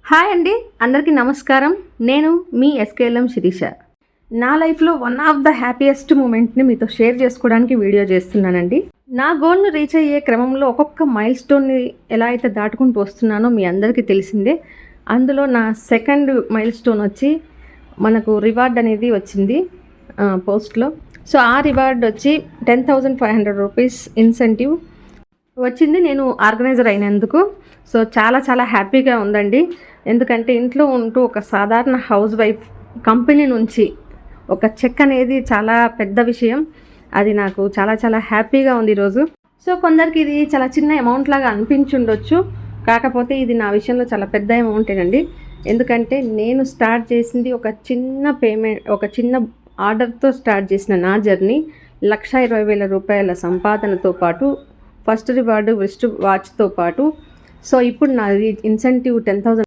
Hi అండి, అందరికీ నమస్కారం. నేను మీ ఎస్కేఎల్ఎం శిరీష. నా లైఫ్లో వన్ ఆఫ్ ద హ్యాపీయెస్ట్ మూమెంట్ని మీతో షేర్ చేసుకోవడానికి వీడియో చేస్తున్నానండి. నా గోల్ను రీచ్ అయ్యే క్రమంలో ఒక్కొక్క మైల్ స్టోన్ని ఎలా అయితే దాటుకుంటూ వస్తున్నానో మీ అందరికీ తెలిసిందే. అందులో నా సెకండ్ మైల్ స్టోన్ వచ్చి మనకు రివార్డ్ అనేది వచ్చింది పోస్ట్లో. సో ఆ రివార్డ్ వచ్చి 10,500 రూపీస్ ఇన్సెంటివ్ వచ్చింది నేను ఆర్గనైజర్ అయినందుకు. సో చాలా చాలా హ్యాపీగా ఉందండి. ఎందుకంటే ఇంట్లో ఉంటూ ఒక సాధారణ హౌస్ వైఫ్ కంపెనీ నుంచి ఒక చెక్ అనేది చాలా పెద్ద విషయం. అది నాకు చాలా చాలా హ్యాపీగా ఉంది ఈరోజు. సో కొందరికి ఇది చాలా చిన్న అమౌంట్ లాగా అనిపించుండొచ్చు, కాకపోతే ఇది నా విషయంలో చాలా పెద్ద అమౌంటేనండి. ఎందుకంటే నేను స్టార్ట్ చేసింది ఒక చిన్న పేమెంట్, ఒక చిన్న ఆర్డర్తో స్టార్ట్ చేసిన నా జర్నీ 1,20,000 రూపాయల సంపాదనతో పాటు ఫస్ట్ రివార్డు రిస్ట్ వాచ్తో పాటు. సో ఇప్పుడు నాది ఇన్సెంటివ్ 10,000